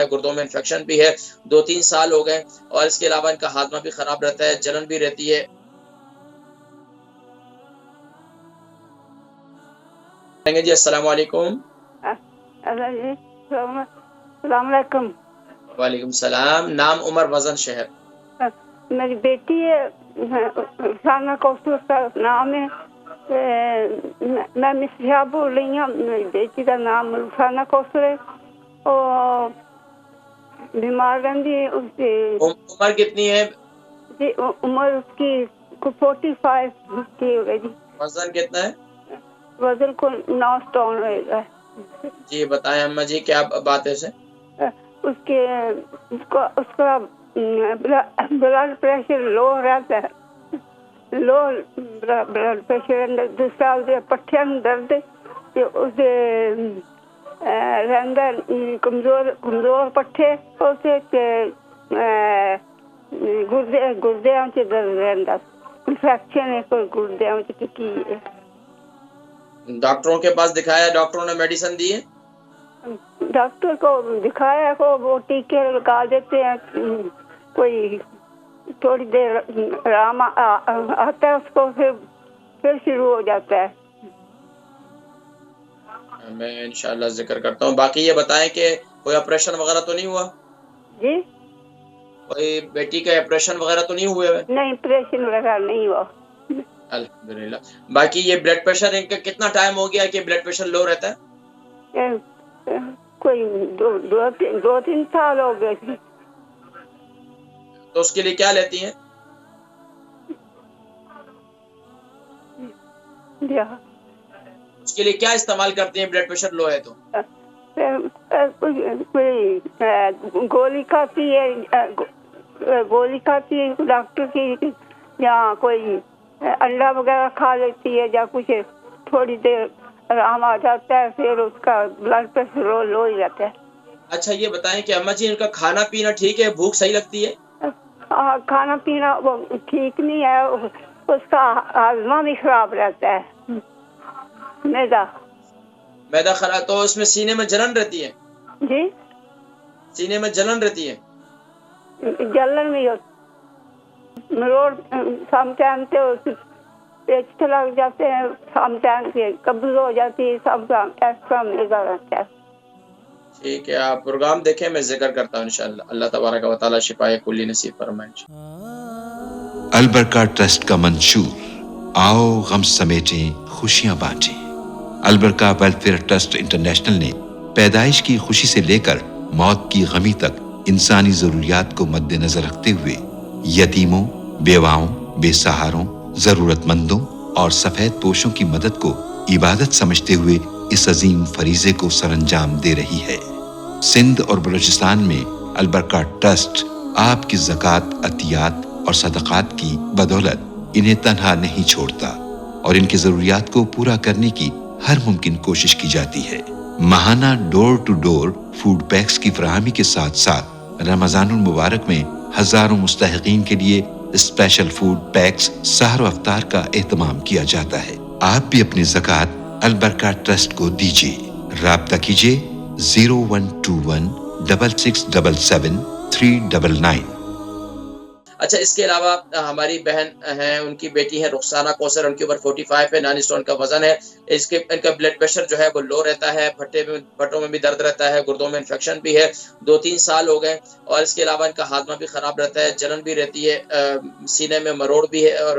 گردوں میں انفیکشن بھی ہے، 2-3 سال ہو گئے، اور اس کے علاوہ ان کا ہاضمہ بھی خراب رہتا ہے، جلن بھی رہتی ہے۔ جی السلام علیکم۔ السلام علیکم۔ وعلیکم السلام۔ نام، عمر، وزن، شہر؟ میری بیٹی ہے رخسانہ کوثر کا نام ہے، میں مسیحا بول رہی ہوں، میری بیٹی کا نام رخسانہ کوثر ہے، اور بیمار رہتی ہے۔ اس کی عمر کتنی ہے؟ جی عمر اس کی 45 کی ہو گئی جی۔ وزن کتنا ہے؟ وزن کو 9 سٹون رہے گا۔ جی بتائیں اماں جی، کیا بات ہے اسے؟ اس کا بلڈ پریشر لو رہتا ہے، لو بلڈ پریشر، دوسرا پٹھیاں میں درد، اسے رہتا کمزور پٹھے، اسے گردیاں سے درد رہتا، انفیکشن ہے کوئی گردیاں سے کی ہے۔ ڈاکٹروں کے پاس دکھایا؟ ڈاکٹروں نے میڈیسن دی ہے؟ ڈاکٹر کو دکھایا کو وہ ٹیکے لگا دیتے ہیں، کوئی تھوڑی دیر آرام آتا ہے اس کو، پھر شروع ہو جاتا ہے۔ میں انشاءاللہ ذکر کرتا ہوں۔ باقی یہ بتائیں کہ کوئی آپریشن وغیرہ تو نہیں ہوا؟ جی کوئی بیٹی کا آپریشن وغیرہ تو نہیں ہوئے؟ نہیں، آپریشن وغیرہ نہیں ہوا۔ الحمدللہ۔ باقی یہ بلڈ پریشر ان کا کتنا ٹائم ہو گیا کہ بلڈ پریشر لو رہتا ہے؟ کوئی 2-3 سال ہو گئے۔ تو اس کے لیے کیا لیتی ہیں؟ اس کے لیے کیا استعمال کرتی ہیں بلڈ پریشر لو ہے تو؟ گولی کھاتی ہے ڈاکٹر کی، یا کوئی انڈا وغیرہ کھا لیتی ہے، یا کچھ تھوڑی دیر آرام آ جاتا ہے، پھر اس کا بلڈ پریشر لو ہی رہتا ہے۔ اچھا یہ بتائیں کہ اماں جی ان کا کھانا پینا ٹھیک ہے؟ بھوک صحیح لگتی ہے؟ کھانا پینا وہ ٹھیک نہیں ہے، اس کا ہاضمہ بھی خراب رہتا ہے، میدا خراب، تو اس میں سینے میں جلن رہتی ہے؟ جی سینے میں جلن رہتی ہے؟ جلن بھی مروڑ سم ٹائم پیچ لگ جاتے ہیں، سم ٹائم سے قبض ہو جاتی ہے، سب ایسا ملتا رہتا ہے۔ ٹھیک ہے، آپ پروگرام دیکھیں، میں ذکر کرتا ہوں انشاءاللہ۔ اللہ تبارک و تعالی شفائے کلی نصیب فرمائے۔ البرکہ ٹرسٹ کا منشور، آؤ غم سمیٹیں خوشیاں بانٹیں۔ البرکہ ویلفیئر ٹرسٹ انٹرنیشنل نے پیدائش کی خوشی سے لے کر موت کی غمی تک انسانی ضروریات کو مد نظر رکھتے ہوئے یتیموں، بیواؤں، بے سہاروں، ضرورت مندوں اور سفید پوشوں کی مدد کو عبادت سمجھتے ہوئے اس عظیم فریضے کو سر انجام دے رہی ہے۔ سندھ اور بلوچستان میں البرکہ ٹرسٹ آپ کی زکوٰۃ، عطیات اور صدقات کی بدولت انہیں تنہا نہیں چھوڑتا، اور ان کی ضروریات کو پورا کرنے کی ہر ممکن کوشش کی جاتی ہے۔ ماہانہ ڈور ٹو ڈور فوڈ پیکس کی فراہمی کے ساتھ ساتھ رمضان المبارک میں ہزاروں مستحقین کے لیے اسپیشل فوڈ پیکس سحر و افطار کا اہتمام کیا جاتا ہے۔ آپ بھی اپنی زکوٰۃ البرکہ ٹرسٹ کو دیجیے۔ رابطہ کیجیے 0121 6677 399۔ اچھا اس کے علاوہ ہماری بہن ہیں، ان کی بیٹی ہے رخسانہ کوثر، ان کی عمر 45 ہے، 9 سٹون کا وزن ہے، ان کا بلڈ پریشر جو ہے وہ لو رہتا ہے، پھٹوں میں بھی درد رہتا ہے، گردوں میں انفیکشن بھی ہے، 2-3 سال ہو گئے، اور اس کے علاوہ ان کا ہاضمہ بھی خراب رہتا ہے، جلن بھی رہتی ہے، سینے میں مروڑ بھی ہے اور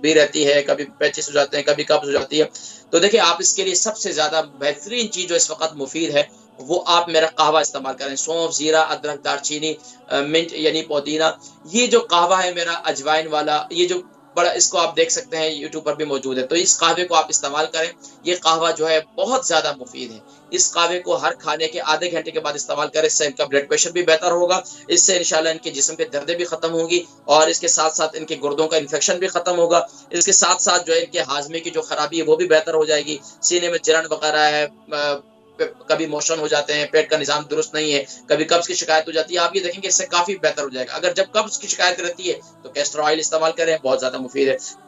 بھی رہتی ہے، کبھی پیچز ہو جاتے ہیں، کبھی قبض ہو جاتی ہے۔ تو دیکھیں آپ اس کے لیے سب سے زیادہ بہترین چیز جو اس وقت مفید ہے وہ آپ میرا قہوہ استعمال کریں، سونف، زیرہ، ادرک، دار چینی، منٹ یعنی پودینہ، یہ جو قہوہ ہے میرا اجوائن والا، یہ جو بڑا، اس کو آپ دیکھ سکتے ہیں یوٹیوب پر بھی موجود ہے، تو اس قہوے کو آپ استعمال کریں۔ یہ قہوہ جو ہے بہت زیادہ مفید ہے، اس قہوے کو ہر کھانے کے آدھے گھنٹے کے بعد استعمال کریں، اس سے ان کا بلڈ پریشر بھی بہتر ہوگا، اس سے انشاءاللہ ان کے جسم کے دردیں بھی ختم ہوں گی، اور اس کے ساتھ ساتھ ان کے گردوں کا انفیکشن بھی ختم ہوگا، اس کے ساتھ ساتھ جو ہے ان کے ہاضمے کی جو خرابی ہے وہ بھی بہتر ہو جائے گی، سینے میں جلن وغیرہ ہے، کبھی موشن ہو جاتے ہیں، پیٹ کا نظام درست نہیں ہے، کبھی قبض کی شکایت ہو جاتی ہے، آپ یہ دیکھیں گے اس سے کافی بہتر ہو جائے گا۔ اگر جب قبض کی شکایت رہتی ہے تو کیسٹر آئل استعمال کریں، بہت زیادہ مفید ہے۔